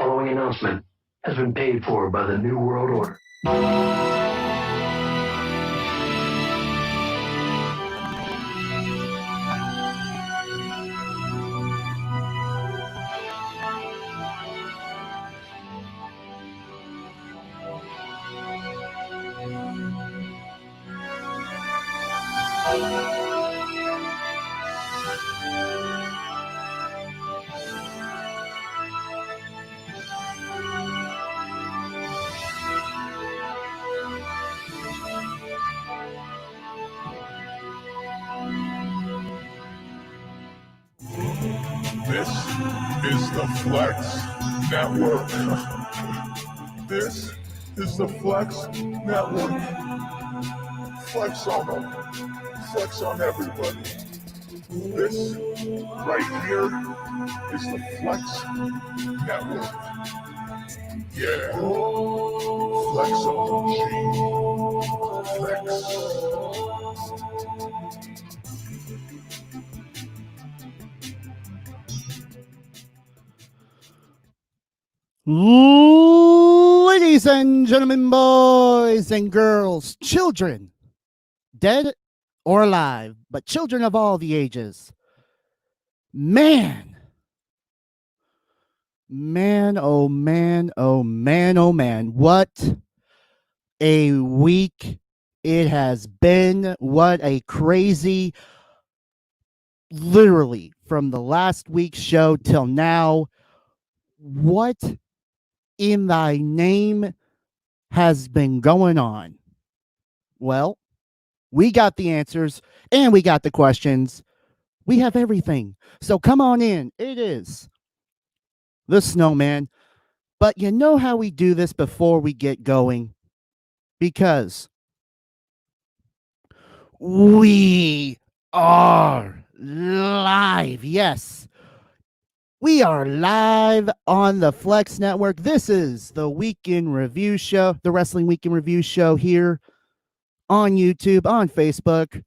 following announcement has been paid for by the New World Order. This is the Flex Network. This is the Flex Network. Flex on them. Flex on everybody. This right here is the Flex Network. Yeah. Flex on G. Flex. Ladies and gentlemen, boys and girls, children, dead or alive, but children of all the ages. Man, oh man, oh man, oh man, what a week it has been. What a crazy, literally from the last week's show till now, what in thy name has been going on? Well, we got the answers and we got the questions. We have everything. So come on in. It is the SnowMan. But you know how we do this before we get going? Because we are live. Yes. We are live on the Flex Network. This is the Weekend Review Show, the Wrestling Weekend Review Show here on YouTube, on Facebook.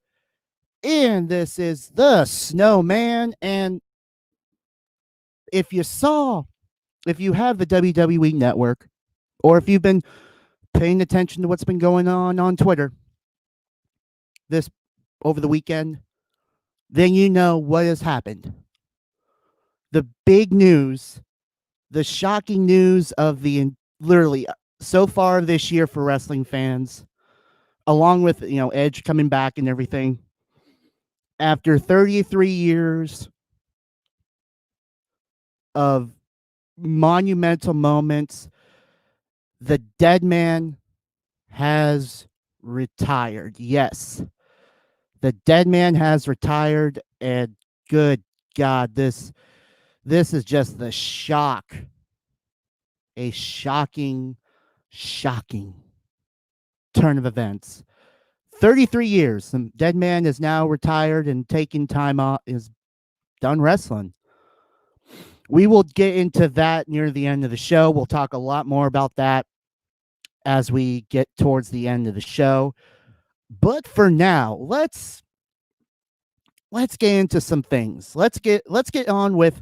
And this is the SnowMan. And if you have the WWE Network, or if you've been paying attention to what's been going on Twitter this over the weekend, then you know what has happened. The big news, the shocking news of the literally so far this year for wrestling fans, along with Edge coming back and everything. After 33 years of monumental moments, the dead man has retired. Yes, the dead man has retired, and good God, this is just the shock. A shocking turn of events. 33 years. The dead man is now retired and taking time off, is done wrestling. We will get into that near the end of the show. We'll talk a lot more about that as we get towards the end of the show. But for now, let's get into some things. Let's get on with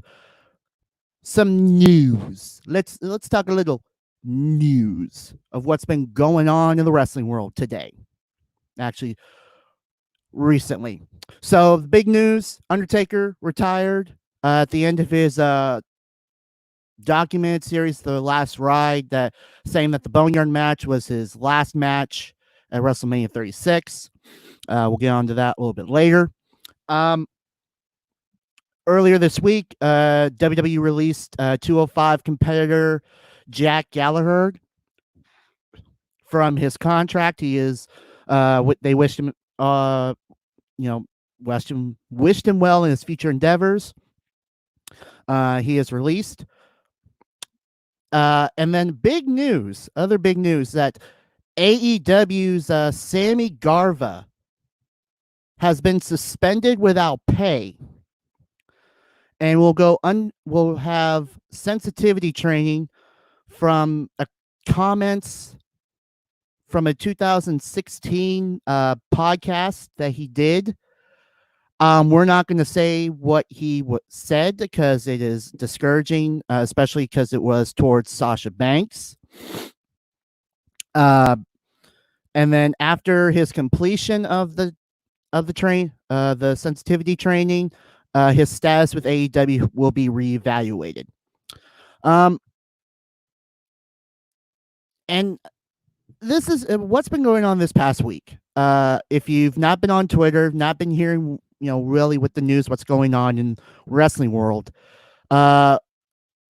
some news. Let's talk a little news of what's been going on in the wrestling world today. Actually, recently. So the big news, Undertaker retired at the end of his documented series, The Last Ride, that saying that the Boneyard match was his last match at WrestleMania 36. We'll get on to that a little bit later. Earlier this week, WWE released 205 competitor Jack Gallagher from his contract. He is they wished him wished him well in his future endeavors. He is released. And then other big news that AEW's Sammy Garva has been suspended without pay, and we'll have sensitivity training from comments from a 2016 podcast that he did. We're not going to say what he said because it is discouraging, especially because it was towards Sasha Banks. And then after his completion of the the sensitivity training, his status with AEW will be reevaluated. And this is what's been going on this past week. If you've not been on Twitter, not been hearing, really with the news, what's going on in wrestling world, a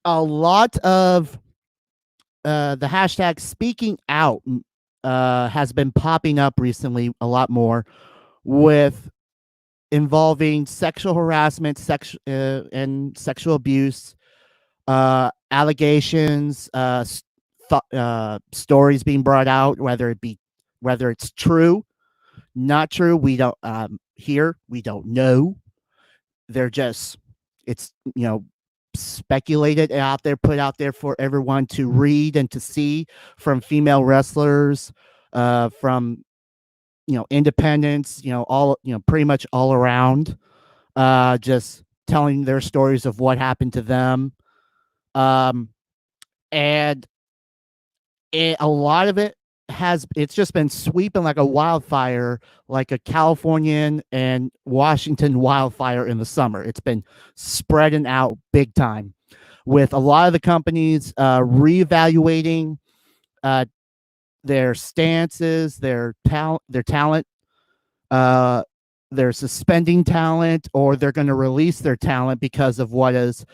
lot of the hashtag speaking out has been popping up recently a lot more, with involving sexual harassment, and sexual abuse, allegations, stories being brought out, whether it's true, not true. We don't we don't know. They're just, it's speculated out there, put out there for everyone to read and to see, from female wrestlers, from independents, all pretty much all around, just telling their stories of what happened to them. And a lot of it's just been sweeping like a wildfire, like a Californian and Washington wildfire in the summer. It's been spreading out big time, with a lot of the companies reevaluating their stances, their talent. They're suspending talent, or they're going to release their talent because of what has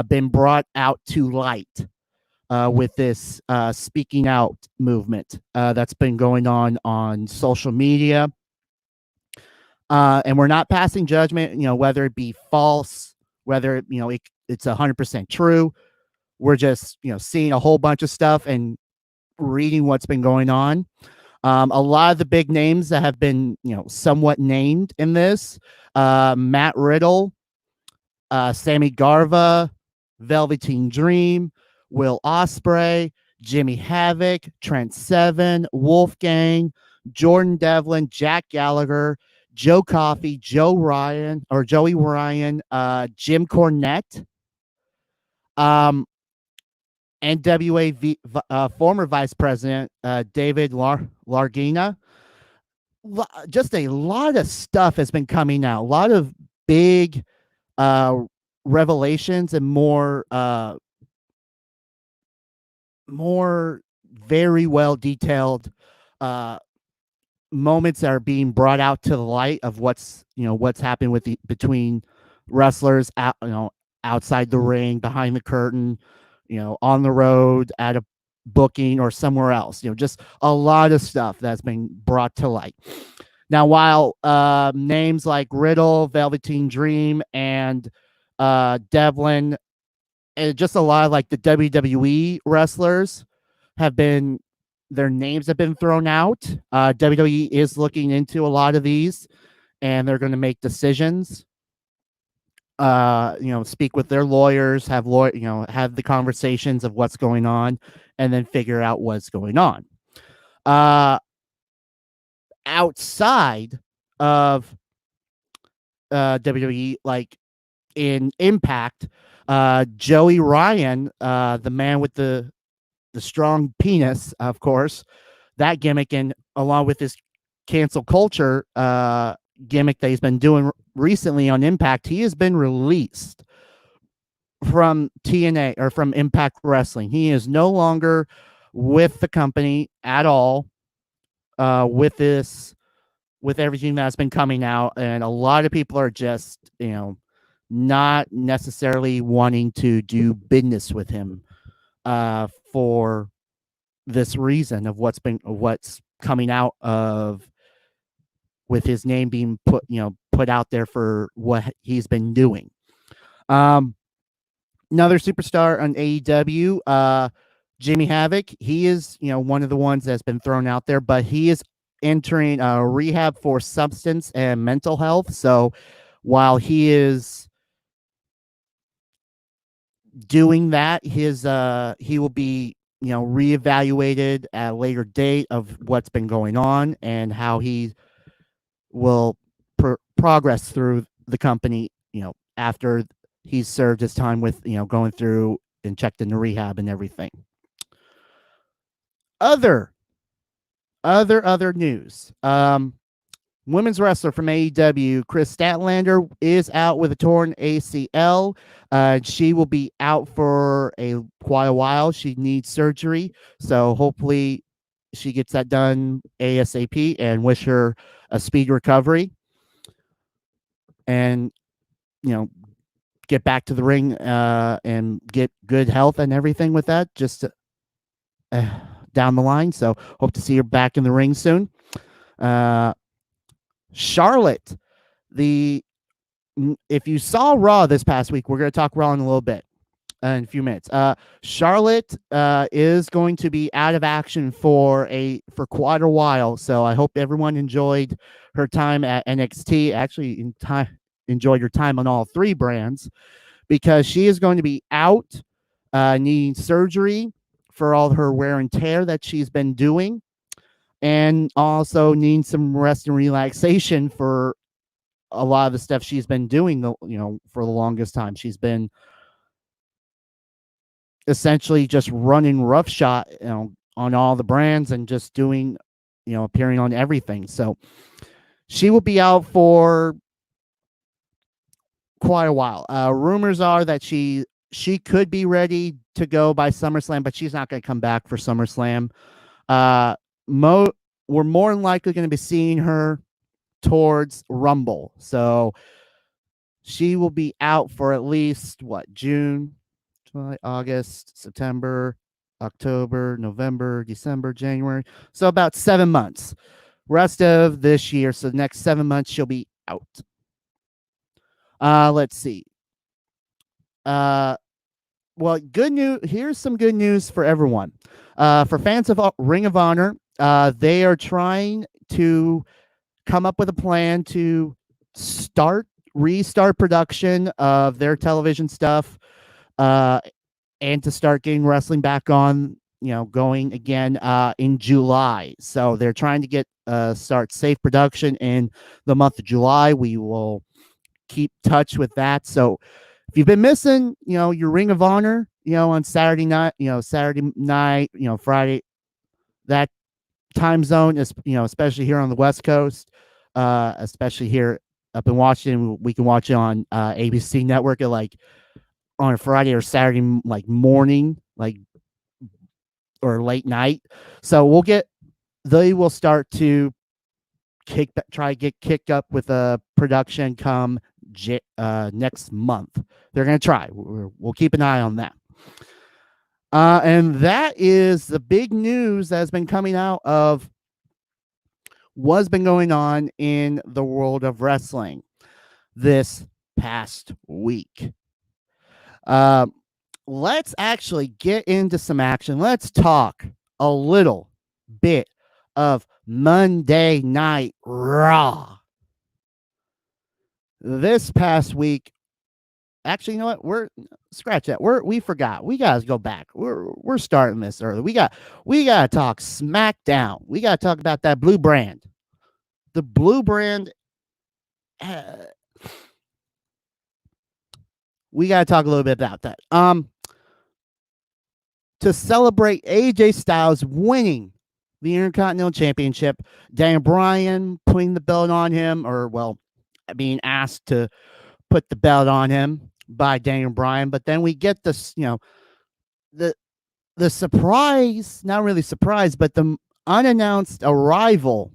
been brought out to light with this speaking out movement that's been going on social media. And we're not passing judgment, whether it be false, whether it's 100% true. We're just seeing a whole bunch of stuff and reading what's been going on. A lot of the big names that have been somewhat named in this: Matt Riddle, Sammy Garva, Velveteen Dream, Will Ospreay, Jimmy Havoc, Trent Seven, Wolfgang, Jordan Devlin, Jack Gallagher, Joe Coffey, Joey Ryan, Jim Cornette, NWA former Vice President David Largina. Just a lot of stuff has been coming out. A lot of big revelations and more very well detailed moments that are being brought out to the light of what's happened between wrestlers outside the ring, behind the curtain, on the road, at a booking, or somewhere else. Just a lot of stuff that's been brought to light. Now, while names like Riddle, Velveteen Dream, and Devlin, and just a lot of like the WWE wrestlers their names have been thrown out. WWE is looking into a lot of these, and they're going to make decisions. Speak with their lawyers, have the conversations of what's going on, and then figure out what's going on. Outside of WWE, like in Impact, Joey Ryan, the man with the strong penis, of course, that gimmick, and along with this cancel culture gimmick that he's been doing recently on Impact, he has been released from TNA, or from Impact Wrestling. He is no longer with the company at all, with everything that's been coming out, and a lot of people are just not necessarily wanting to do business with him for this reason of what's coming out of, with his name being put out there for what he's been doing. Another superstar on AEW, Jimmy Havoc. He is one of the ones that's been thrown out there, but he is entering rehab for substance and mental health. So while he is doing that, he will be reevaluated at a later date of what's been going on and how he will progress through the company, after he's served his time with, going through and checked into rehab and everything. Other news. Women's wrestler from AEW, Chris Statlander, is out with a torn ACL. She will be out for quite a while. She needs surgery, so hopefully she gets that done ASAP, and wish her a speed recovery. And get back to the ring and get good health and everything with that. Just down the line. So hope to see her back in the ring soon. Charlotte, if you saw Raw this past week, we're going to talk Raw in a little bit, in a few minutes. Charlotte is going to be out of action for quite a while, so I hope everyone enjoyed her time at NXT. Actually, enjoyed her time on all three brands, because she is going to be out, needing surgery for all her wear and tear that she's been doing, and also needing some rest and relaxation for a lot of the stuff she's been doing, for the longest time. She's been essentially just running roughshod, on all the brands, and just doing, appearing on everything. So she will be out for quite a while. Rumors are that she could be ready to go by SummerSlam, but she's not going to come back for SummerSlam. We're more than likely going to be seeing her towards Rumble. So she will be out for at least June, July, August, September, October, November, December, January. So about 7 months. Rest of this year. So the next 7 months she'll be out. Let's see. Well, good news. Here's some good news for everyone. For fans of Ring of Honor, they are trying to come up with a plan to restart production of their television stuff, and to start getting wrestling back on, going again in July. So they're trying to get start safe production in the month of July. We will keep touch with that. So if you've been missing, your Ring of Honor, on Saturday night, Friday, that time zone is, especially here on the West Coast, especially here up in Washington, we can watch it on ABC Network at on a Friday or Saturday morning, or late night. So they will start to try to get kicked up with a production come next month. They're going to try. We'll keep an eye on that. And that is the big news that has been coming out of what's been going on in the world of wrestling this past week. Let's actually get into some action. Let's talk a little bit of Monday Night Raw. This past week, actually, you know what? Scratch that. We forgot. We gotta go back. We're starting this early. We gotta talk SmackDown. We gotta talk about that blue brand. The blue brand. We gotta talk a little bit about that. To celebrate AJ Styles winning the Intercontinental Championship, Daniel Bryan putting the belt on him, or being asked to put the belt on him by Daniel Bryan. But then we get this, the surprise, not really surprise, but the unannounced arrival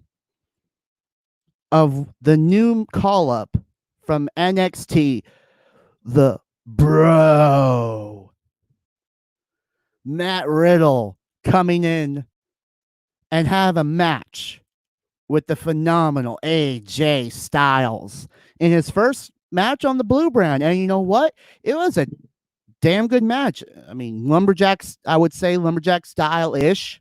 of the new call-up from NXT, the Bro. Matt Riddle coming in and have a match with the phenomenal AJ Styles in his first match on the blue brand. And you know what? It was a damn good match. I mean, lumberjacks, I would say lumberjack style-ish.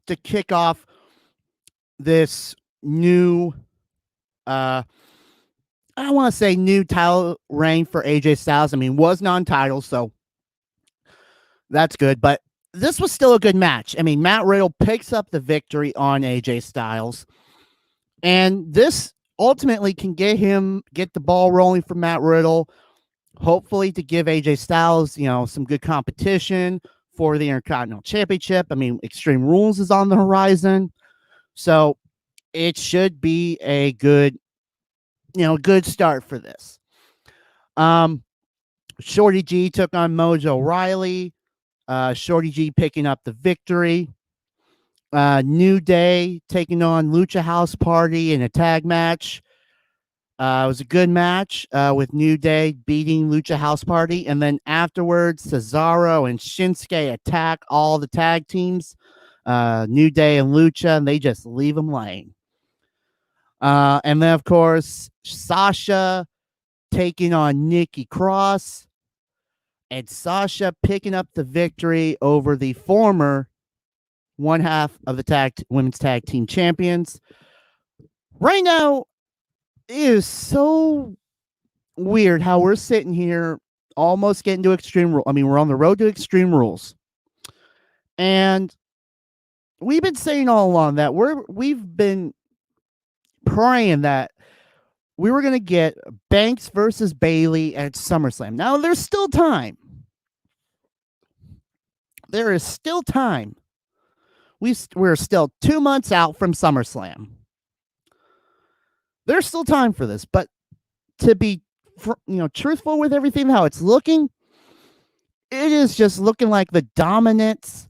To kick off this new, I don't want to say new title reign for AJ Styles. I mean, was non-title, so that's good. But this was still a good match. I mean, Matt Riddle picks up the victory on AJ Styles, and this ultimately can get the ball rolling for Matt Riddle, hopefully to give AJ Styles, some good competition for the Intercontinental Championship. I mean, Extreme Rules is on the horizon, so it should be a good, good start for this. Shorty G took on Mojo Riley. Shorty G picking up the victory. New Day taking on Lucha House Party in a tag match. It was a good match with New Day beating Lucha House Party. And then afterwards, Cesaro and Shinsuke attack all the tag teams, New Day and Lucha, and they just leave them laying. And then, of course, Sasha taking on Nikki Cross. And Sasha picking up the victory over the former one half of the women's tag team champions. Right now, it is so weird how we're sitting here almost getting to Extreme Rules. I mean, we're on the road to Extreme Rules. And we've been saying all along that we've been praying that we were going to get Banks versus Bayley at SummerSlam. Now, there's still time. There is still time. We're still 2 months out from SummerSlam. There's still time for this, but to be, truthful with everything, how it's looking, it is just looking like the dominance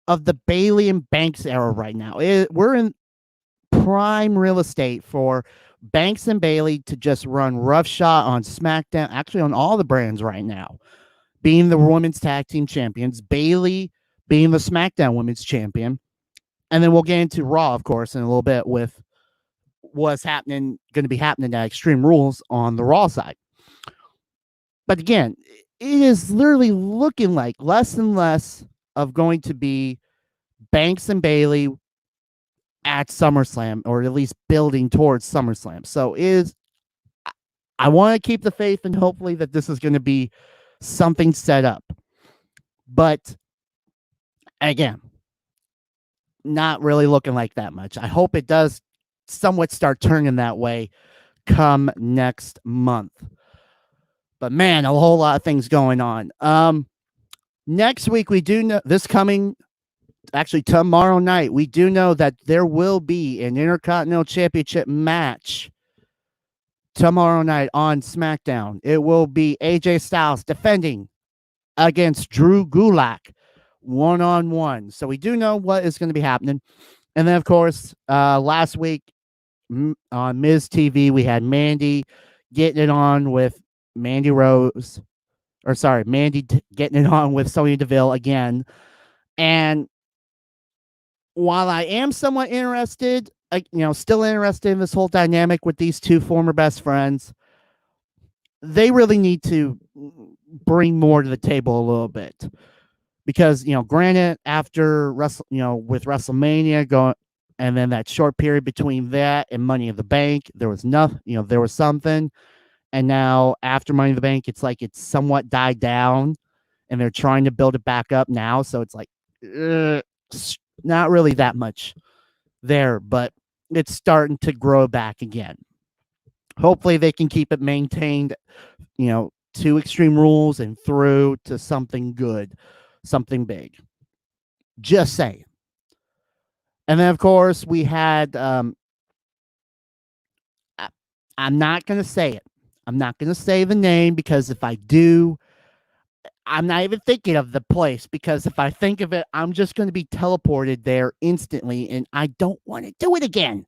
of the Bayley and Banks era right now. We're in prime real estate for Banks and Bayley to just run roughshod on SmackDown, actually on all the brands right now, being the women's tag team champions, Bayley being the SmackDown women's champion. And then we'll get into Raw, of course, in a little bit with what's going to be happening at Extreme Rules on the Raw side. But again, it is literally looking like less and less of going to be Banks and Bayley at SummerSlam, or at least building towards SummerSlam. So I want to keep the faith and hopefully that this is going to be something set up. But again, not really looking like that much. I hope it does somewhat start turning that way come next month. But man, a whole lot of things going on. Next week, we do know actually tomorrow night, we do know that there will be an Intercontinental Championship match tomorrow night on SmackDown. It will be AJ Styles defending against Drew Gulak one-on-one. So we do know what is going to be happening. And then, of course, last week on Miz TV, we had Mandy getting it on with Mandy getting it on with Sonya Deville again. And while I am somewhat interested, still interested in this whole dynamic with these two former best friends, they really need to bring more to the table a little bit. Because, granted, after with WrestleMania going, and then that short period between that and Money in the Bank, there was nothing, there was something. And now after Money in the Bank, it's like it's somewhat died down and they're trying to build it back up now. So it's like, not really that much there, but it's starting to grow back again. Hopefully they can keep it maintained, to Extreme Rules and through to something good, something big. Just saying. And then, of course, we had, I'm not going to say it. I'm not going to say the name because if I do, I'm not even thinking of the place, because if I think of it, I'm just going to be teleported there instantly, and I don't want to do it again.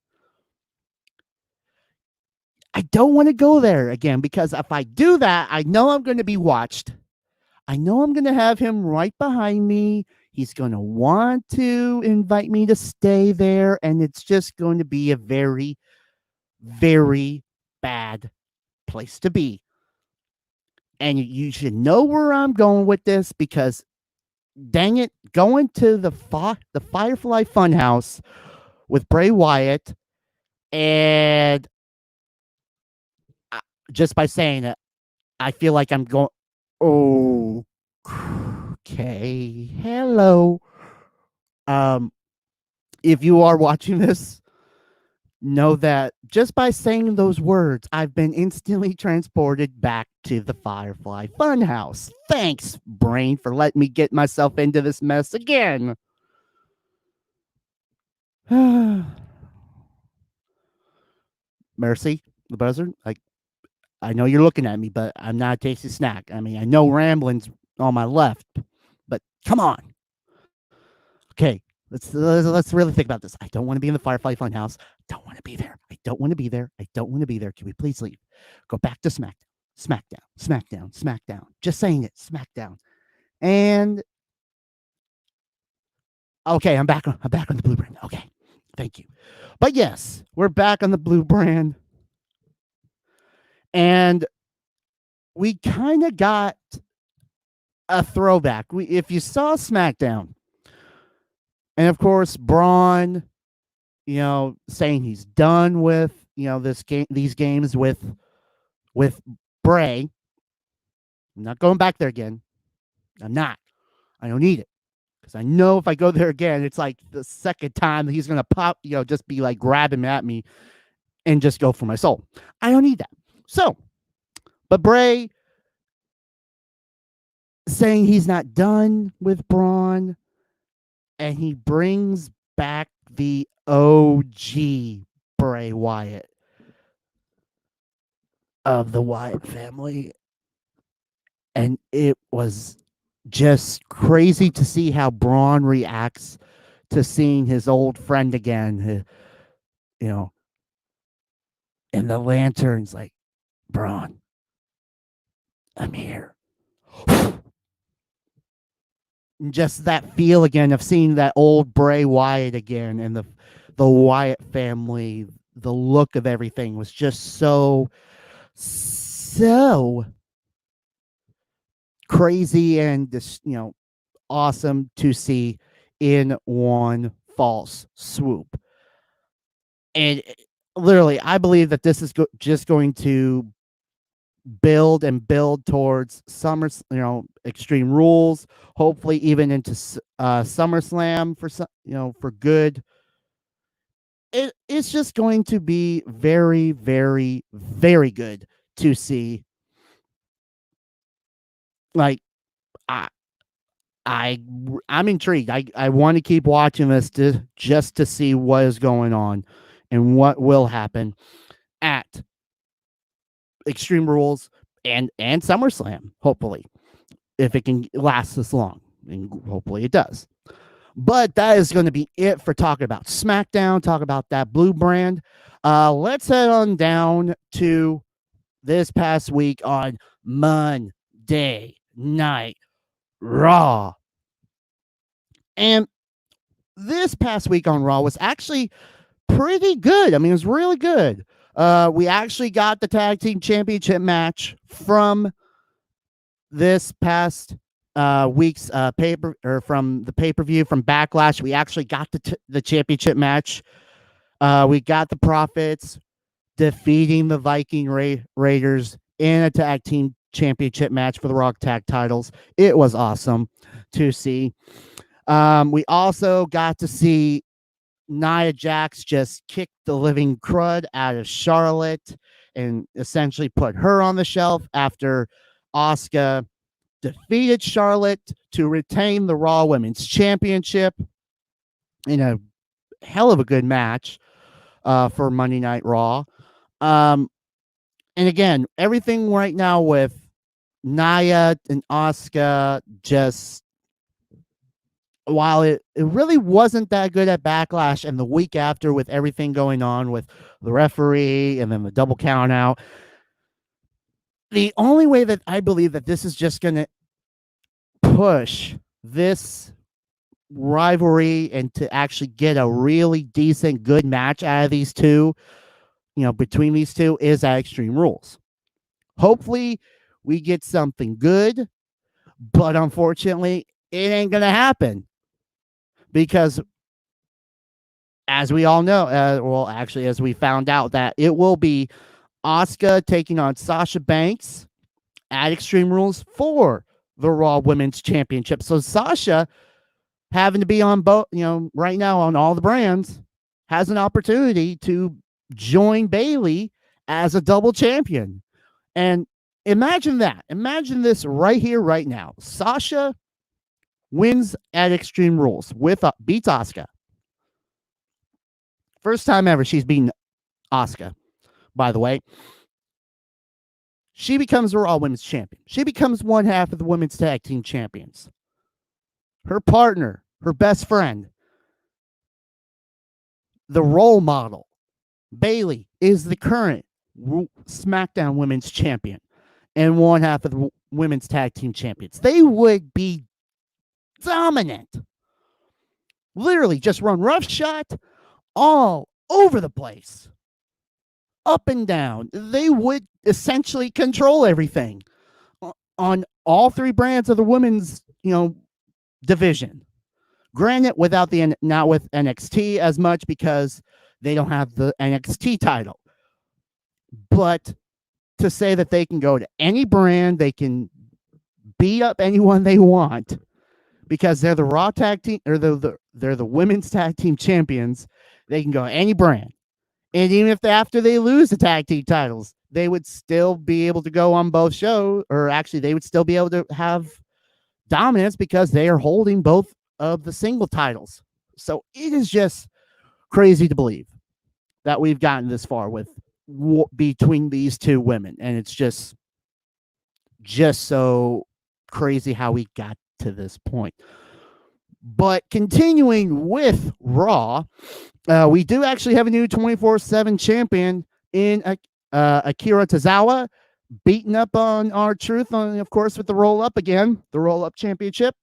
I don't want to go there again, because if I do that, I know I'm going to be watched. I know I'm going to have him right behind me. He's going to want to invite me to stay there, and it's just going to be a very, very bad place to be. And you should know where I'm going with this, because dang it, going to the Firefly Funhouse with Bray Wyatt, and just by saying it, I feel like I'm going, oh Okay. Hello. Um, if you are watching this, know that just by saying those words, I've been instantly transported back to the Firefly Funhouse. Thanks, brain, for letting me get myself into this mess again. Mercy, the buzzard. I know you're looking at me, but I'm not a tasty snack. I mean, I know rambling's on my left, but come on. Okay, let's really think about this. I don't want to be in the Firefly Funhouse. Don't want to be there. I don't want to be there. I don't want to be there. Can we please leave? Go back to SmackDown. SmackDown. SmackDown. SmackDown. Just saying it. SmackDown. And okay, I'm back on the blue brand. Okay. Thank you. But yes, we're back on the blue brand. And we kind of got a throwback. If you saw SmackDown, and of course, Braun, saying he's done with, these games with Bray. I'm not going back there again. I'm not. I don't need it. Because I know if I go there again, it's like the second time that he's going to pop, just be like grabbing at me and just go for my soul. I don't need that. So, but Bray saying he's not done with Braun, and he brings back the OG Bray Wyatt of the Wyatt family. And it was just crazy to see how Braun reacts to seeing his old friend again, and the lantern's like, Braun, I'm here. Just that feel again of seeing that old Bray Wyatt again, and the Wyatt family, the look of everything was just so crazy and just, awesome to see in one false swoop. And literally, I believe that this is just going to build and build towards Extreme Rules, hopefully even into SummerSlam for good. It's just going to be very, very, very good to see. Like, I'm intrigued. I want to keep watching this just to see what is going on and what will happen at Extreme Rules and SummerSlam, hopefully, if it can last this long. And hopefully it does. But that is going to be it for talking about SmackDown, talk about that blue brand. Let's head on down to this past week on Monday Night Raw. And this past week on Raw was actually pretty good. I mean, it was really good. We actually got the tag team championship match from this past week's paper, or from the pay-per-view from Backlash. We actually got the championship match. We got the Profits defeating the Viking Raiders in a tag team championship match for the Raw tag titles. It was awesome to see. We also got to see Nia Jax just kick the living crud out of Charlotte and essentially put her on the shelf after Asuka defeated Charlotte to retain the Raw Women's Championship in a hell of a good match for Monday Night Raw. And again, everything right now with Nia and Asuka, just while it really wasn't that good at Backlash, and the week after with everything going on with the referee and then the double count out, the only way that I believe that this is just going to push this rivalry and to actually get a really decent, good match out of these two, between these two, is at Extreme Rules. Hopefully we get something good, but unfortunately it ain't going to happen because, as we all know, as we found out, that it will be Asuka taking on Sasha Banks at Extreme Rules for the Raw Women's Championship. So Sasha, having to be on both, right now on all the brands, has an opportunity to join Bayley as a double champion. And imagine that. Imagine this right here, right now. Sasha wins at Extreme Rules beats Asuka. First time ever she's beaten Asuka, by the way. She becomes the Raw Women's Champion. She becomes one half of the Women's Tag Team Champions. Her partner, her best friend, the role model, Bayley, is the current SmackDown Women's Champion and one half of the Women's Tag Team Champions. They would be dominant. Literally just run roughshod all over the place. Up and down. They would essentially control everything on all three brands of the women's, division. Granted, not with NXT as much because they don't have the NXT title. But to say that they can go to any brand, they can beat up anyone they want because they're the Raw Tag Team, or they're the Women's Tag Team Champions. They can go any brand. And even if after they lose the tag team titles, they would still be able to go on both shows, or actually they would still be able to have dominance because they are holding both of the single titles. So it is just crazy to believe that we've gotten this far with between these two women. And it's just so crazy how we got to this point. But continuing with Raw, we do actually have a new 24/7 champion in Akira Tozawa, beating up on R-Truth, of course, with the roll-up again, the roll-up championship.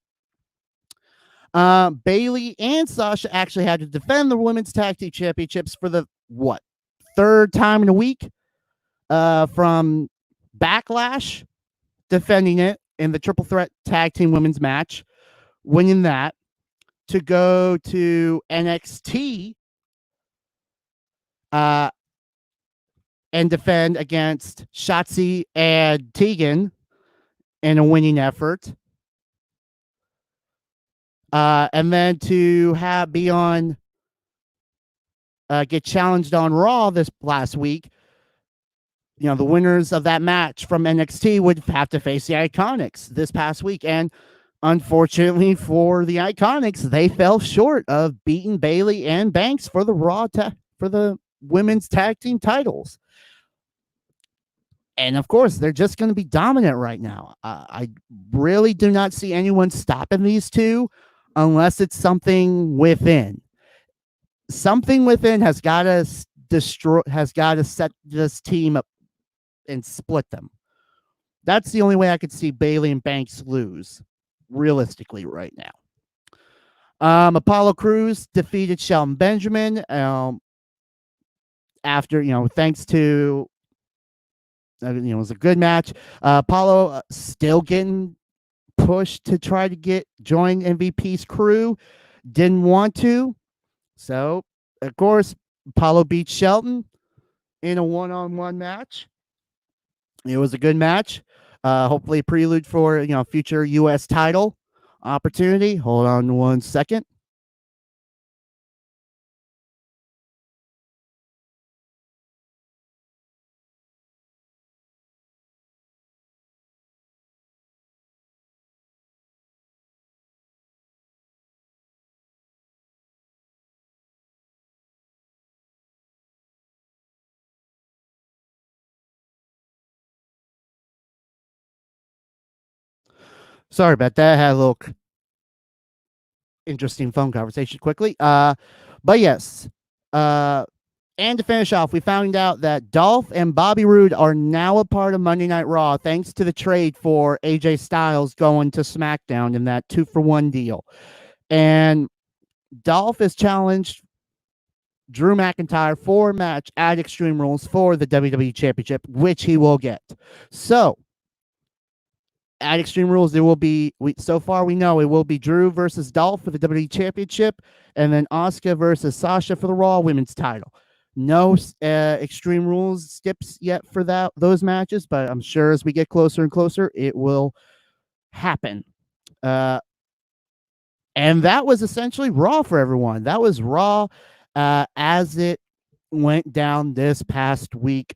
Bayley and Sasha actually had to defend the Women's Tag Team Championships for the, third time in a week from Backlash, defending it in the Triple Threat Tag Team Women's match, winning that, to go to NXT and defend against Shotzi and Tegan in a winning effort. And then to get challenged on Raw this last week. The winners of that match from NXT would have to face the Iconics this past week. And unfortunately for the Iconics, they fell short of beating Bayley and Banks for the women's tag team titles. And of course, they're just going to be dominant right now. I really do not see anyone stopping these two unless it's something within. Something within has got to set this team up and split them. That's the only way I could see Bayley and Banks lose, realistically, right now. Apollo Crews defeated Shelton Benjamin after, thanks to, it was a good match. Apollo still getting pushed to try to join MVP's crew. Didn't want to. So, of course, Apollo beat Shelton in a one-on-one match. It was a good match. Hopefully a prelude for, future U.S. title opportunity. Hold on 1 second. Sorry about that. I had a little interesting phone conversation quickly. But yes. And to finish off, we found out that Dolph and Bobby Roode are now a part of Monday Night Raw thanks to the trade for AJ Styles going to SmackDown in that 2-for-1 deal. And Dolph has challenged Drew McIntyre for a match at Extreme Rules for the WWE Championship, which he will get. So, at Extreme Rules, there will be, so far we know, it will be Drew versus Dolph for the WWE Championship, and then Asuka versus Sasha for the Raw Women's title. No Extreme Rules steps yet for those matches, but I'm sure as we get closer and closer, it will happen. And that was essentially Raw for everyone. That was Raw as it went down this past week.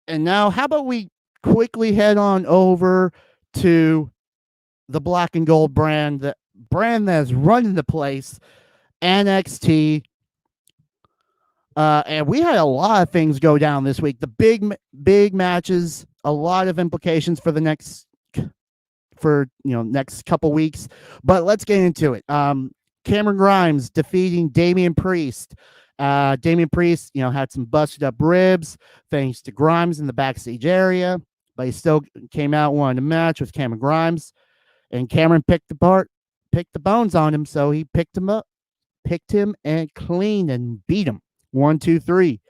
And now, how about we quickly head on over to the Black and Gold brand, the brand that's running the place, NXT. And we had a lot of things go down this week. The big matches, a lot of implications for the next couple weeks. But let's get into it. Cameron Grimes defeating Damian Priest. Damian Priest, had some busted up ribs thanks to Grimes in the backstage area, but he still came out wanting a match with Cameron Grimes, and Cameron picked the bones on him, so he picked him and cleaned and beat him 1, 2, 3.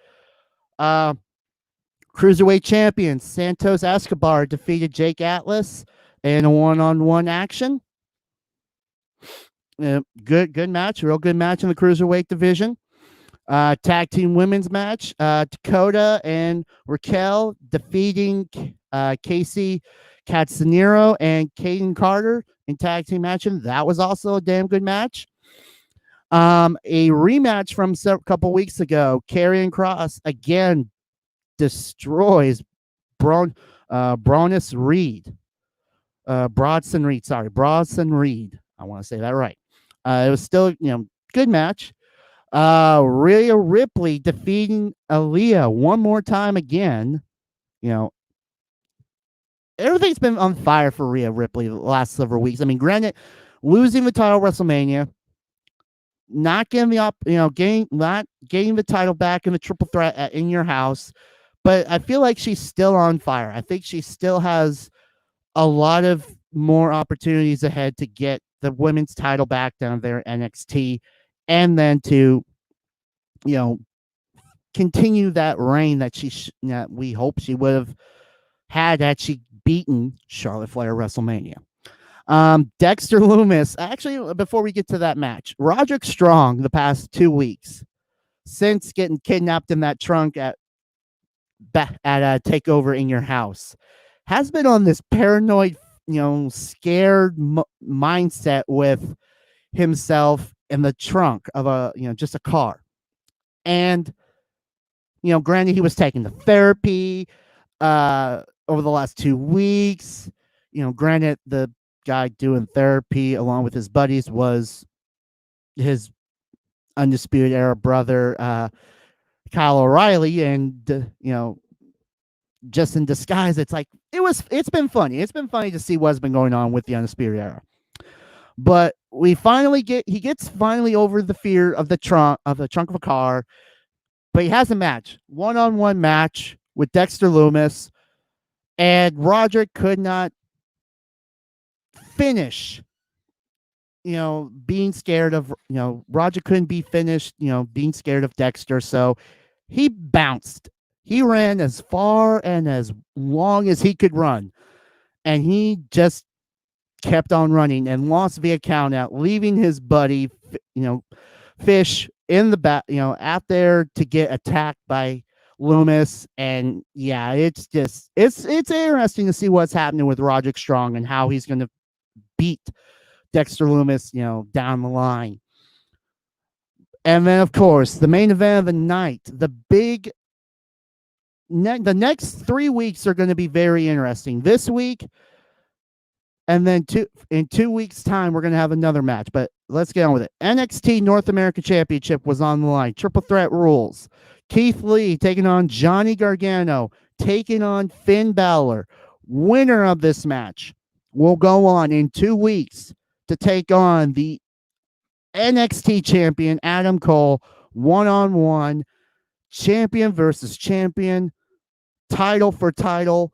Cruiserweight champion Santos Escobar defeated Jake Atlas in a one-on-one action. Good match, real good match in the cruiserweight division. Tag team women's match, Dakota and Raquel defeating Casey Catanzaro and Kaden Carter in tag team match. That was also a damn good match. A rematch from a couple weeks ago, Karrion Kross again destroys Bronson Reed. Bronson Reed. I want to say that right. It was still, good match. Rhea Ripley defeating Aaliyah one more time again. Everything's been on fire for Rhea Ripley the last several weeks. I mean, granted, losing the title at WrestleMania, not getting not getting the title back in the triple threat in your house, but I feel like she's still on fire. I think she still has a lot of more opportunities ahead to get the women's title back down there at NXT, and then to, continue that reign that that we hope she would have had she beaten Charlotte Flair at WrestleMania. Dexter Lumis. Actually, before we get to that match, Roderick Strong, the past 2 weeks, since getting kidnapped in that trunk at a takeover in your house, has been on this paranoid, scared mindset with himself in the trunk of just a car. And, granted, he was taking the therapy over the last 2 weeks. Granted, the guy doing therapy along with his buddies was his Undisputed Era brother, Kyle O'Reilly, and, just in disguise, it's been funny. It's been funny to see what's been going on with the Undisputed Era. But he gets over the fear of the trunk of a car, but he has a match, one-on-one match with Dexter Lumis, and Roderick could not finish, being scared of, Roger couldn't be finished, being scared of Dexter. So he bounced. He ran as far and as long as he could run. And he just kept on running and lost via count out, leaving his buddy, Fish in the back, out there to get attacked by Lumis. And yeah, it's interesting to see what's happening with Roderick Strong and how he's going to beat Dexter Lumis, down the line. And then, of course, the main event of the night, the next 3 weeks are going to be very interesting. This week, and then in 2 weeks' time, we're going to have another match. But let's get on with it. NXT North American Championship was on the line. Triple threat rules. Keith Lee taking on Johnny Gargano, taking on Finn Balor. Winner of this match will go on in 2 weeks to take on the NXT champion, Adam Cole, one-on-one, champion versus champion, title for title,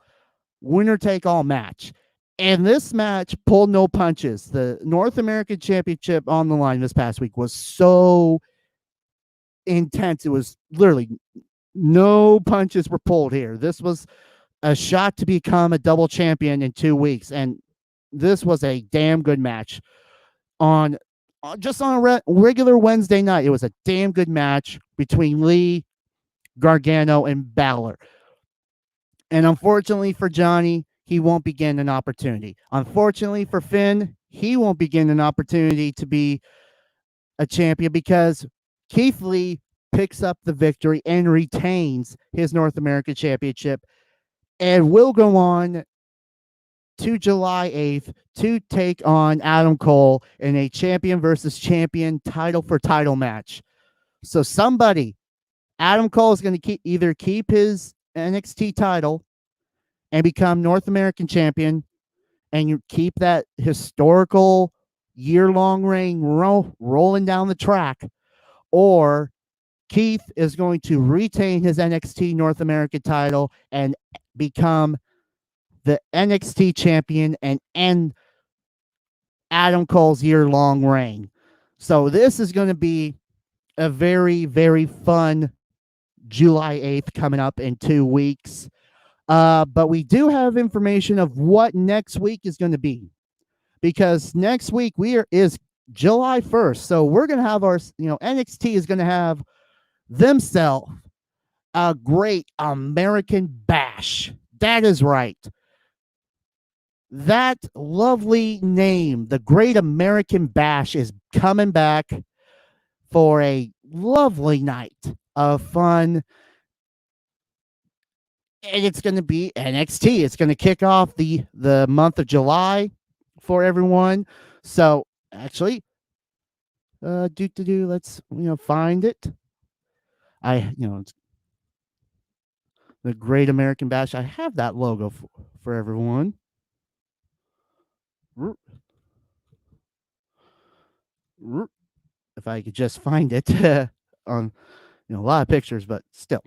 winner-take-all match. And this match pulled no punches. The North American Championship on the line this past week was so intense. It was literally no punches were pulled here. This was a shot to become a double champion in 2 weeks. And this was a damn good match on a regular Wednesday night. It was a damn good match between Lee, Gargano, and Balor. And unfortunately for Johnny, he won't be getting an opportunity. Unfortunately for Finn, he won't be getting an opportunity to be a champion because Keith Lee picks up the victory and retains his North American Championship and will go on to July 8th to take on Adam Cole in a champion versus champion title for title match. So somebody, Adam Cole is going to either keep his NXT title and become North American champion, and you keep that historical year-long reign rolling down the track, or Keith is going to retain his NXT North American title and become the NXT champion and end Adam Cole's year-long reign. So this is going to be a very, very fun July 8th coming up in 2 weeks. But we do have information of what next week is going to be, because next week is July 1st. So we're going to have NXT is going to have themselves a great American bash. That is right. That lovely name, the Great American Bash, is coming back for a lovely night of fun. And it's going to be NXT. It's going to kick off the month of July for everyone. So actually, let's find it. It's the Great American Bash. I have that logo for everyone. If I could just find it on a lot of pictures, but still.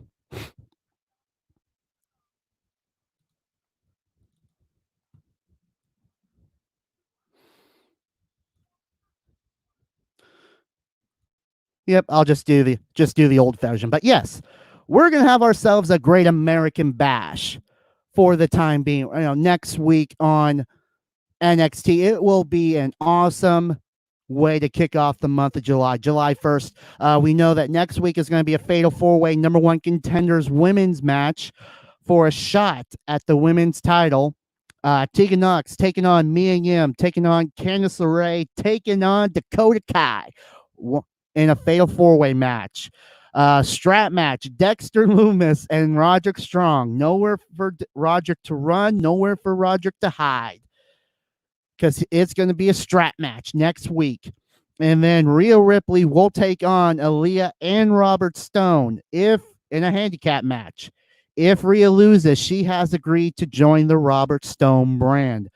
Yep, I'll just do the old fashioned. But yes, we're gonna have ourselves a Great American Bash for the time being. Next week on NXT, it will be an awesome way to kick off the month of July, July 1st. We know that next week is going to be a fatal four-way number one contenders women's match for a shot at the women's title. Tegan Nox taking on Mia Yim, taking on Candice LeRae, taking on Dakota Kai in a fatal four-way match. Strap match, Dexter Loomis and Roderick Strong. Nowhere for Roderick to run, nowhere for Roderick to hide, because it's going to be a strap match next week. And then Rhea Ripley will take on Aaliyah and Robert Stone in a handicap match. If Rhea loses, she has agreed to join the Robert Stone brand.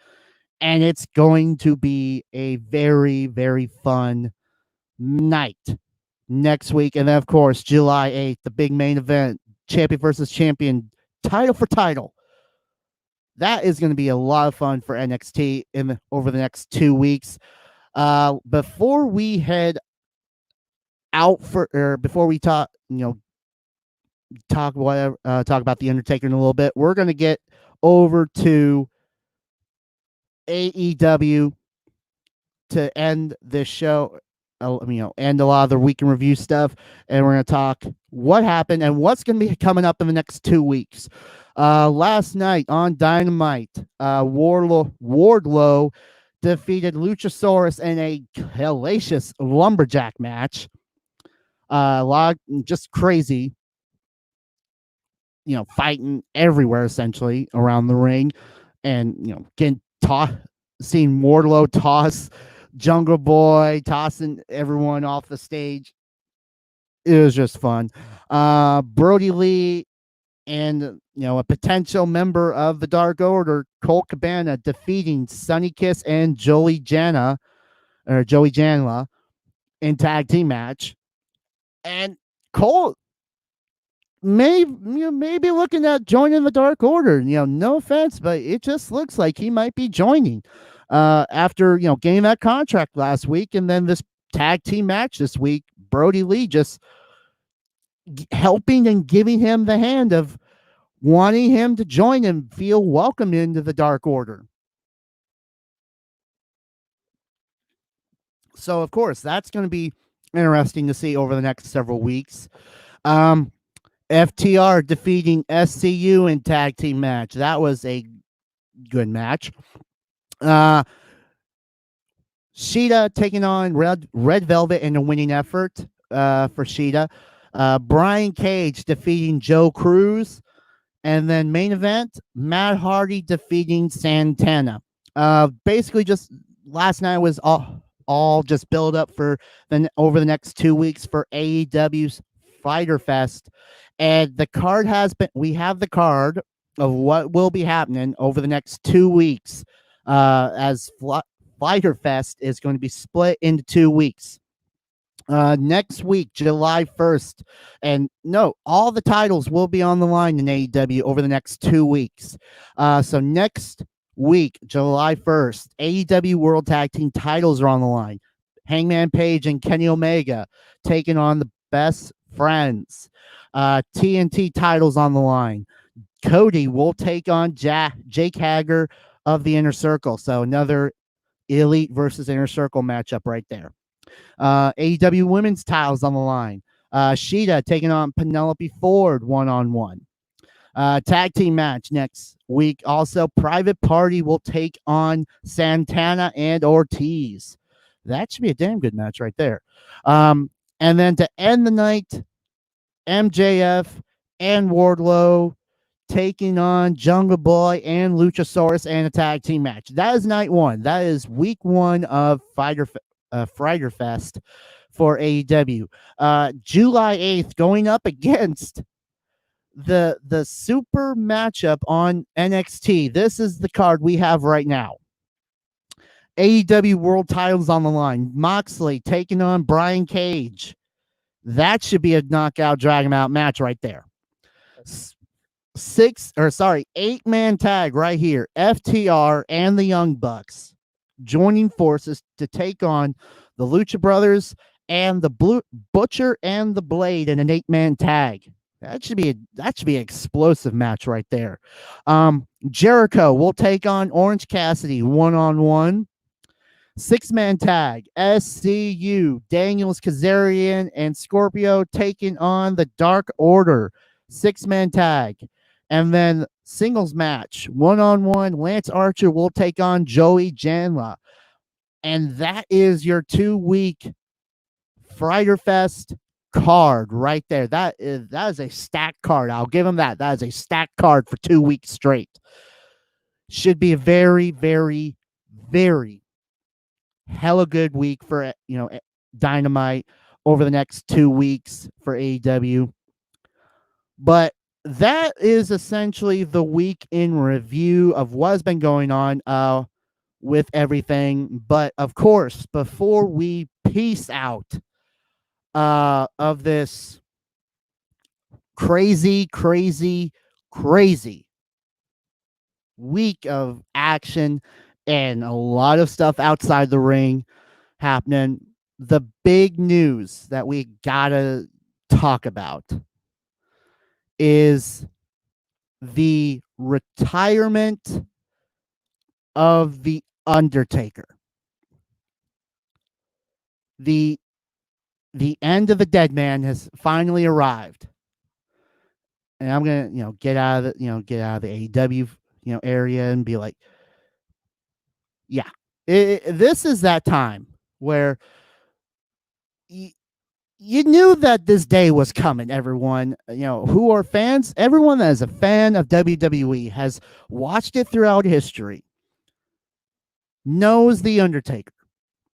And it's going to be a very, very fun night next week. And then, of course, July 8th, the big main event, champion versus champion, title for title. That is going to be a lot of fun for NXT over the next 2 weeks. Before we head out before we talk about the Undertaker in a little bit, we're going to get over to AEW to end this show. End a lot of the week in review stuff, and we're going to talk what happened and what's going to be coming up in the next 2 weeks. Last night on Dynamite, Wardlow defeated Luchasaurus in a hellacious lumberjack match. Just crazy, fighting everywhere essentially around the ring, and getting seeing Wardlow toss Jungle Boy, tossing everyone off the stage. It was just fun. Brody Lee and a potential member of the Dark Order, Colt Cabana, defeating Sonny Kiss and Joey Janela in tag team match. And Colt may be looking at joining the Dark Order. No offense, but it just looks like he might be joining after getting that contract last week, and then this tag team match this week. Brody Lee just helping and giving him the hand of wanting him to join and feel welcomed into the Dark Order. So, of course, that's going to be interesting to see over the next several weeks. FTR defeating SCU in tag team match. That was a good match. Uh, Sheeta taking on Red Velvet in a winning effort for Sheeta. Brian Cage defeating Joe Cruz. And then main event, Matt Hardy defeating Santana. Basically, just last night was all just build up for over the next 2 weeks for AEW's Fighter Fest, and the card has been. We have the card of what will be happening over the next 2 weeks, as Fighter Fest is going to be split into 2 weeks. Next week, July 1st. And no, all the titles will be on the line in AEW over the next 2 weeks. So next week, July 1st, AEW World Tag Team titles are on the line. Hangman Page and Kenny Omega taking on the Best Friends. TNT titles on the line. Cody will take on Jake Hager of the Inner Circle. So another Elite versus Inner Circle matchup right there. AEW women's titles on the line. Sheeta taking on Penelope Ford one-on-one. Tag team match next week. Also, Private Party will take on Santana and Ortiz. That should be a damn good match right there. And then to end the night, MJF and Wardlow taking on Jungle Boy and Luchasaurus and a tag team match. That is night one. That is week one of Fighter Fest for AEW. July 8th, going up against the super matchup on NXT. This is the card we have right now. AEW World titles on the line. Moxley taking on Brian Cage. That should be a knockout, drag him out match right there. 8-man tag right here. FTR and the Young Bucks joining forces to take on the Lucha Brothers and the Butcher and the Blade in an 8-man tag. That should be an explosive match right there. Jericho will take on Orange Cassidy one-on-one. 6-man tag. SCU, Daniels, Kazarian, and Scorpio taking on the Dark Order. 6-man tag. And then singles match, one-on-one, Lance Archer will take on Joey Janela. And that is your 2-week Fighter Fest card right there. That is a stacked card. I'll give him that. That is a stacked card for 2 weeks straight. Should be a very, very, very hella good week for Dynamite over the next 2 weeks for AEW. But that is essentially the week in review of what's been going on with everything. But of course, before we peace out of this crazy week of action and a lot of stuff outside the ring happening, the big news that we gotta talk about is the retirement of the Undertaker. The end of the dead man has finally arrived. And I'm gonna, get out of the AEW, area and be like, yeah, this is that time where you knew that this day was coming. Everyone, who are fans, everyone that is a fan of WWE has watched it throughout history, knows the Undertaker,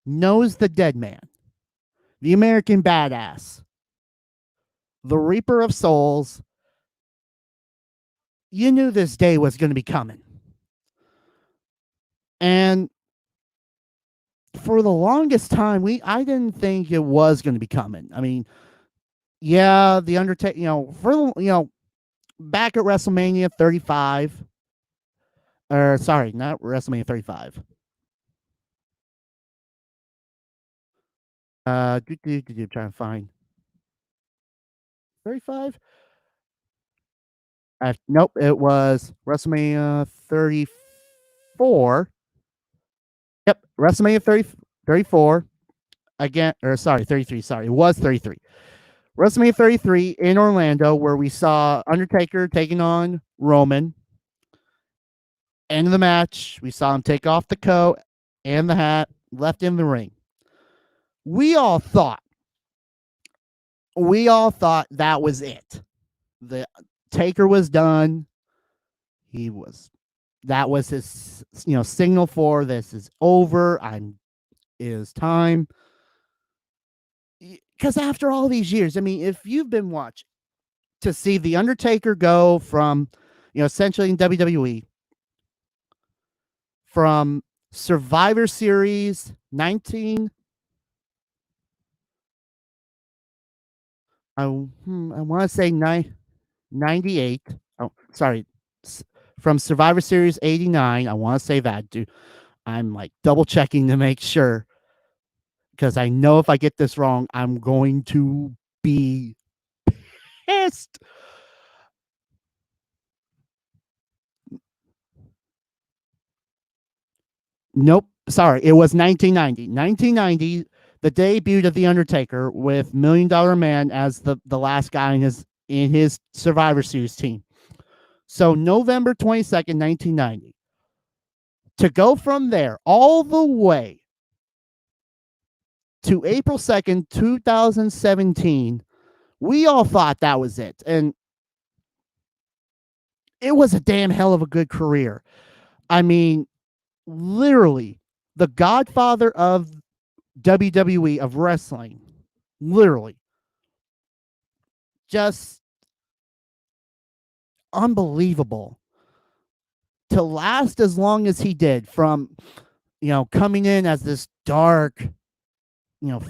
knows the dead man, the American Badass, the Reaper of Souls. You knew this day was going to be coming. And for the longest time, I didn't think it was going to be coming. I mean, yeah, the Undertaker, back at WrestleMania 35, or sorry, not WrestleMania 35. Trying to find 35. Nope, it was WrestleMania 34. Yep, WrestleMania 34 again, or sorry, 33. Sorry, it was 33. WrestleMania 33 in Orlando, where we saw Undertaker taking on Roman. End of the match, we saw him take off the coat and the hat, left in the ring. We all thought that was it. The Taker was done. That was his signal for this is over. It is time. Because after all these years, I mean, if you've been watching to see the Undertaker go from essentially in WWE from Survivor Series 19, I want to say 98. Oh, sorry. From Survivor Series 89. I want to say that, dude. I'm like double checking to make sure because I know if I get this wrong, I'm going to be pissed. Nope. Sorry. It was 1990. 1990, the debut of The Undertaker with Million Dollar Man as the last guy in his Survivor Series team. So November 22nd, 1990. To go from there all the way to April 2nd, 2017, we all thought that was it. And it was a damn hell of a good career. I mean, literally, the godfather of WWE, of wrestling. Literally. Just unbelievable. To last as long as he did, from coming in as this dark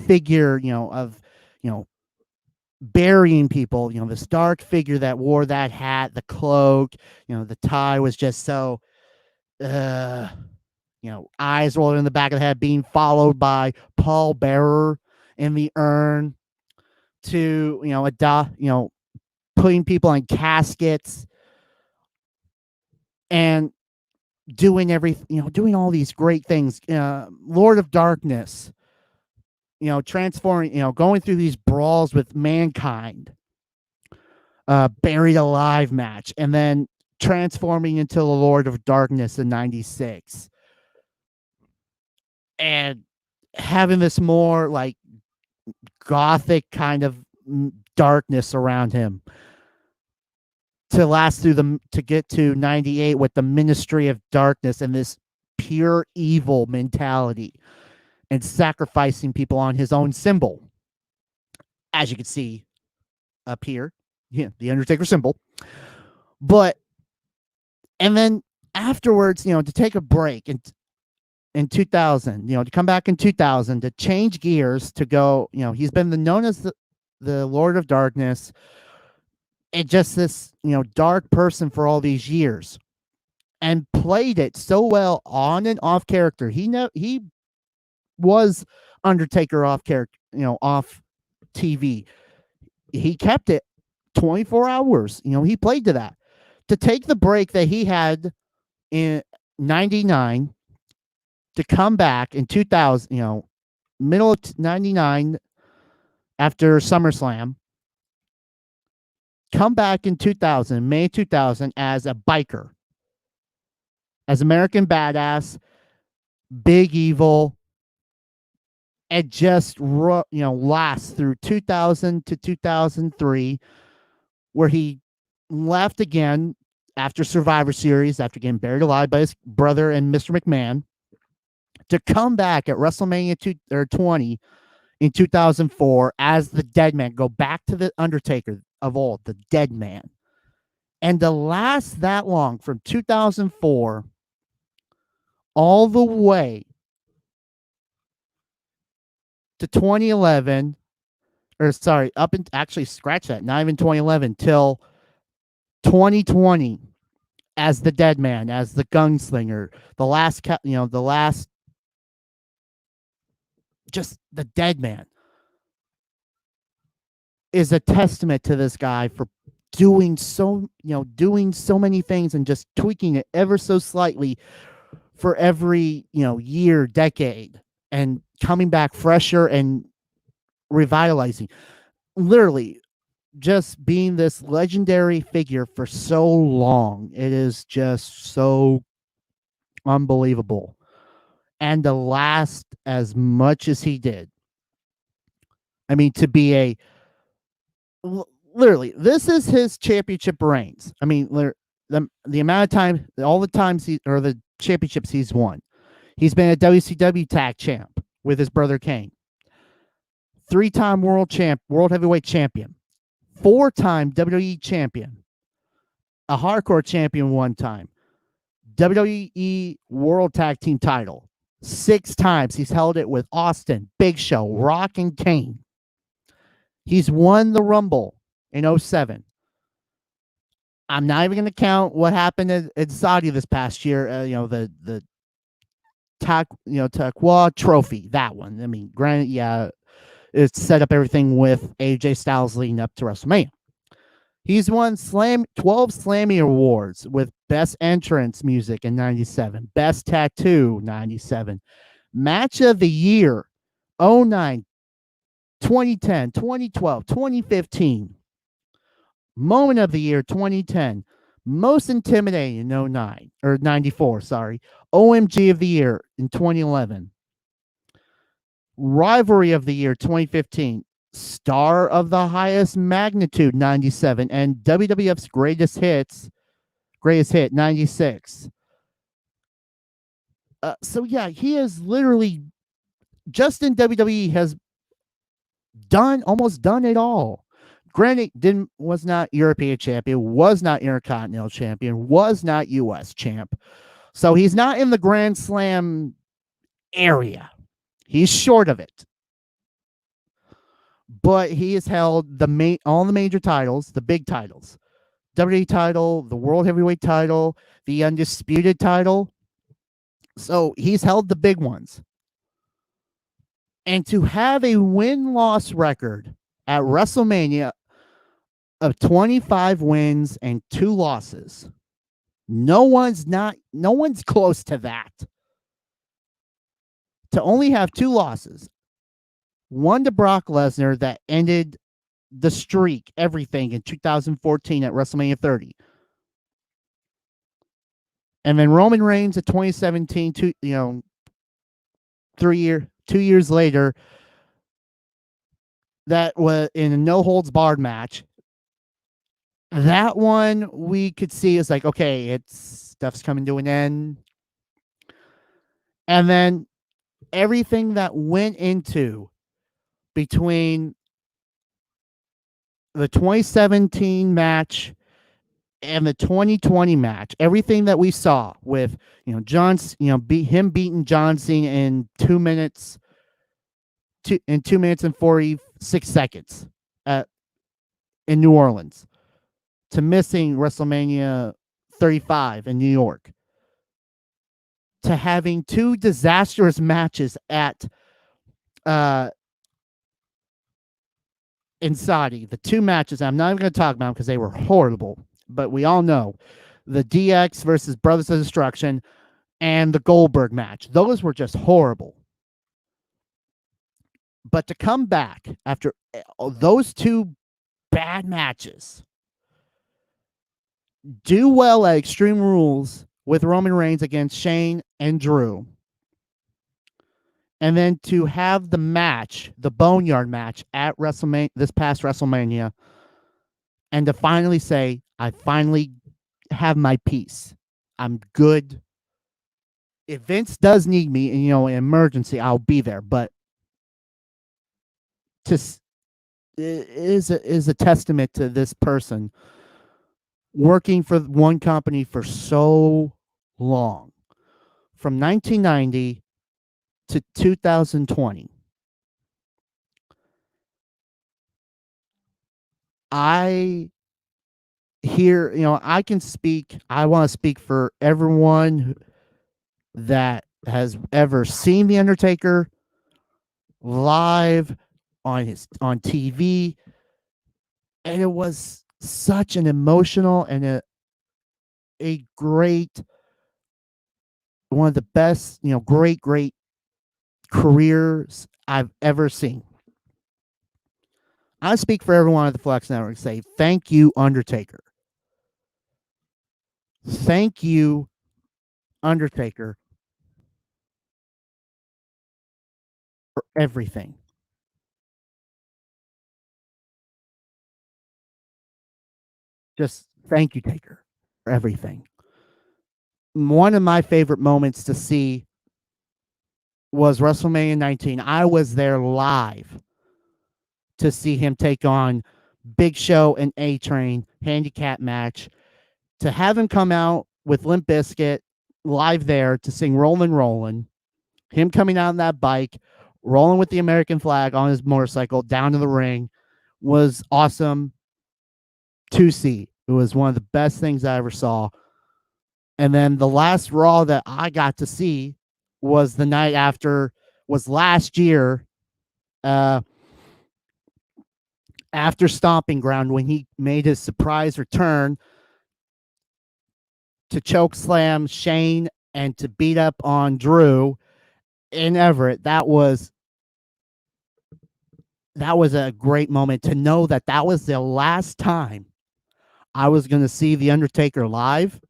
figure of burying people, this dark figure that wore that hat, the cloak, the tie was just so eyes rolled in the back of the head, being followed by Paul Bearer in the urn, to putting people in caskets and doing everything, doing all these great things. Lord of Darkness, transforming, going through these brawls with Mankind, Buried Alive match, and then transforming into the Lord of Darkness in 96. And having this more like gothic kind of darkness around him to last to get to 98 with the Ministry of Darkness and this pure evil mentality and sacrificing people on his own symbol, as you can see up here, the Undertaker symbol. But and then afterwards, to take a break in 2000, to come back in 2000 to change gears to go, he's been known as the Lord of Darkness and just this, dark person for all these years, and played it so well on and off character. He was Undertaker off character, off TV. He kept it 24 hours. He played to that. To take the break that he had in 99 to come back in 2000, middle of 99 after SummerSlam, come back in 2000, May 2000, as a biker, as American Badass, Big Evil, and just lasts through 2000 to 2003, where he left again after Survivor Series, after getting buried alive by his brother and Mr. McMahon, to come back at WrestleMania 20 in 2004 as the Dead Man, go back to the Undertaker of old, the Dead Man, and to last that long from 2004 all the way to 2011, or sorry, actually scratch that, not even 2011, till 2020 as the Dead Man, as the Gunslinger, the last, just the Dead Man, is a testament to this guy for doing so many things and just tweaking it ever so slightly for every year, decade, and coming back fresher and revitalizing. Literally, just being this legendary figure for so long. It is just so unbelievable. And to last as much as he did. I mean, to be literally, this is his championship reigns. I mean, the amount of time, all the times or the championships he's won. He's been a WCW tag champ with his brother Kane. 3-time world heavyweight champion. 4-time WWE champion. A hardcore champion 1 time. WWE World Tag Team title. 6 times he's held it with Austin, Big Show, Rock, and Kane. He's won the Rumble in 2007. I'm not even going to count what happened at Saudi this past year. The Taqwa Trophy, that one. I mean, granted, yeah, it set up everything with AJ Styles leading up to WrestleMania. He's won 12 Slammy Awards with Best Entrance Music in 97, Best Tattoo 97, Match of the Year 09, 2010, 2012, 2015, Moment of the Year 2010, Most Intimidating in 09 or 94, sorry, OMG of the Year in 2011, Rivalry of the Year 2015, Star of the Highest Magnitude 97, and WWF's Greatest Hit 96. So yeah, he has literally just in WWE has almost done it all. Granted, was not European champion, was not Intercontinental champion, was not US champ. So he's not in the Grand Slam area. He's short of it. But he has held all the major titles, the big titles. WWE title, the World Heavyweight title, the Undisputed title. So he's held the big ones. And to have a win-loss record at WrestleMania of 25 wins and 2 losses, no one's close to that. To only have 2 losses, one to Brock Lesnar that ended the streak, everything in 2014 at WrestleMania 30. And then Roman Reigns at 2017, 2 years later, that was in a no holds barred match. That one we could see is like, okay, stuff's coming to an end. And then everything that went into between the 2017 match and the 2020 match, everything that we saw with him beating John Cena in 2 minutes, in 2 minutes and 46 seconds in New Orleans, to missing WrestleMania 35 in New York, to having 2 disastrous matches in Saudi. The 2 matches, I'm not even going to talk about them because they were horrible, but we all know the DX versus Brothers of Destruction and the Goldberg match. Those were just horrible. But to come back after those 2 bad matches, do well at Extreme Rules with Roman Reigns against Shane and Drew, and then to have the match, the Boneyard match at WrestleMania, this past WrestleMania, and to finally say, I finally have my piece. I'm good. If Vince does need me, in emergency, I'll be there. But is a testament to this person working for one company for so long, from 1990 to 2020. I want to speak for everyone that has ever seen The Undertaker live on TV. And it was such an emotional and a great, one of the best, great careers I've ever seen. I speak for everyone at the Flex Network and say, thank you, Undertaker. Thank you, Undertaker for everything. Just thank you, Taker, for everything. One of my favorite moments to see was WrestleMania 19. I was there live to see him take on Big Show and A Train handicap match. To have him come out with Limp Bizkit live there to sing Rollin' Rollin', him coming out on that bike, rolling with the American flag on his motorcycle down to the ring was awesome to see. It was one of the best things I ever saw. And then the last Raw that I got to see was the night after, was last year, uh, after Stomping Ground, when he made his surprise return to choke slam Shane and to beat up on Drew in Everett. That was a great moment to know that that was the last time I was going to see the Undertaker live,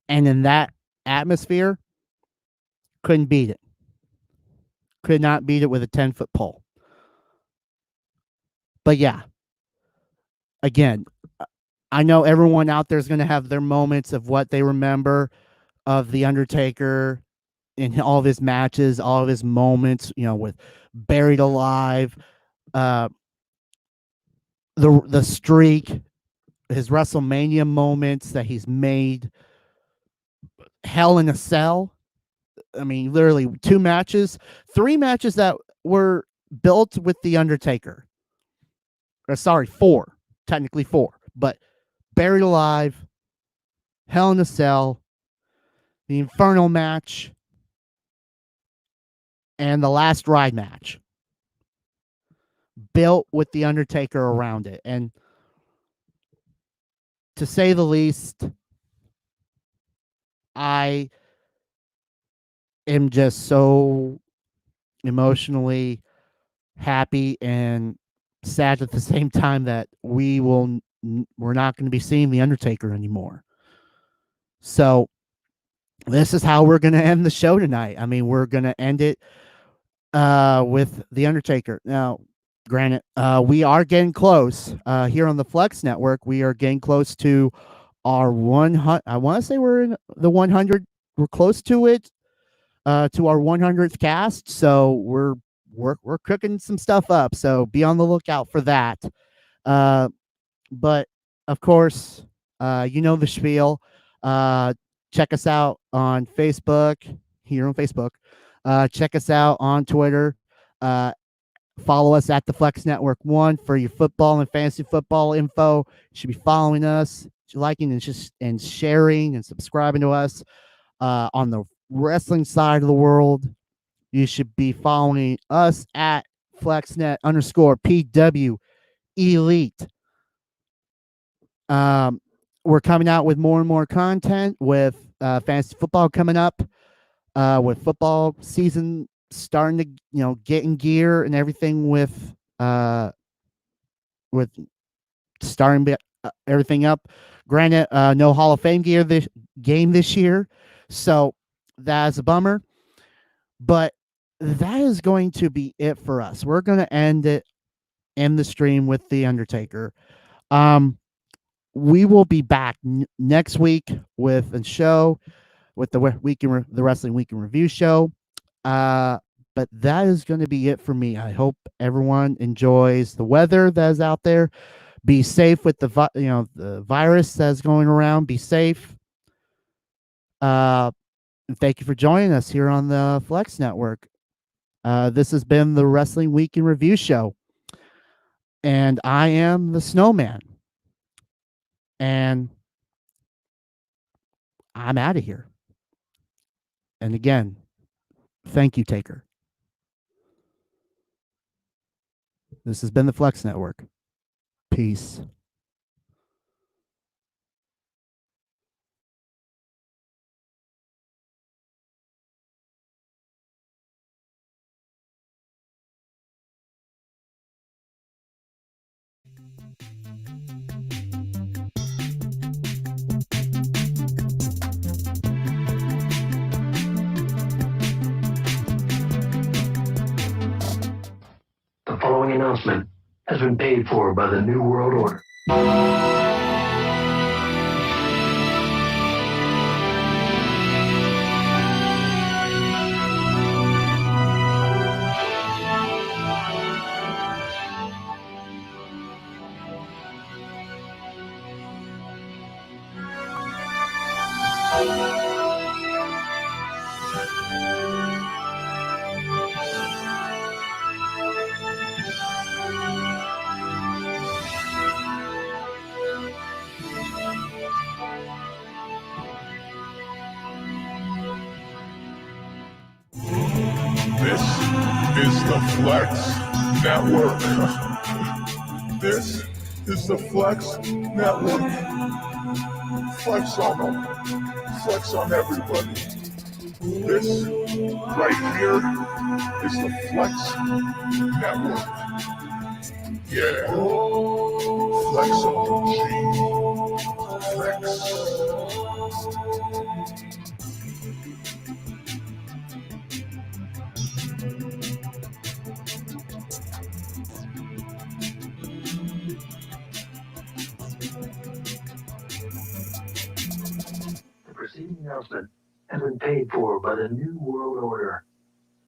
and in that atmosphere, couldn't beat it. Could not beat it with a 10-foot pole. But yeah, again, I know everyone out there is going to have their moments of what they remember of the Undertaker in all of his matches, all of his moments, with Buried Alive, uh, the streak, his WrestleMania moments that he's made, Hell in a Cell. I mean, literally 3 matches that were built with the Undertaker. Or sorry, 4, technically 4, but Buried Alive, Hell in a Cell, the Inferno match, and the Last Ride match, built with the Undertaker around it. And to say the least, I am just so emotionally happy and sad at the same time that we're not going to be seeing the Undertaker anymore. So this is how we're going to end the show tonight. I mean, we're going to end it with the Undertaker. Now, granted, we are getting close here on the Flex Network. We are getting close to our 100. I want to say we're in the 100. We're close to it, to our 100th cast. So we're cooking some stuff up. So be on the lookout for that. But of course, the spiel. Check us out on Facebook, here on Facebook. Check us out on Twitter. Follow us at the Flex Network 1 for your football and fantasy football info. You should be following us, liking and sharing and subscribing to us. On the wrestling side of the world, you should be following us at FlexNet_PW Elite. We're coming out with more and more content with fantasy football coming up, with football season starting to get in gear and everything with starting everything up. Granted, no Hall of Fame game this year, so that's a bummer. But that is going to be it for us. We're going to end the stream with the Undertaker. We will be back next week with a show, with the Wrestling Week in Review show. But that is going to be it for me. I hope everyone enjoys the weather that is out there. Be safe with the virus that's going around. Be safe. And thank you for joining us here on the Flex Network. This has been the Wrestling Week in Review show, and I am the SnowMan, and I'm out of here. And again, thank you, Taker. This has been the Flex Network. Peace. following announcement has been paid for by the New World Order. This is the Flex Network. This is the Flex Network. Flex on them. Flex on everybody. This right here is the Flex Network. Yeah. Flex on G. Flex. The preceding announcement has been paid for by the New World Order.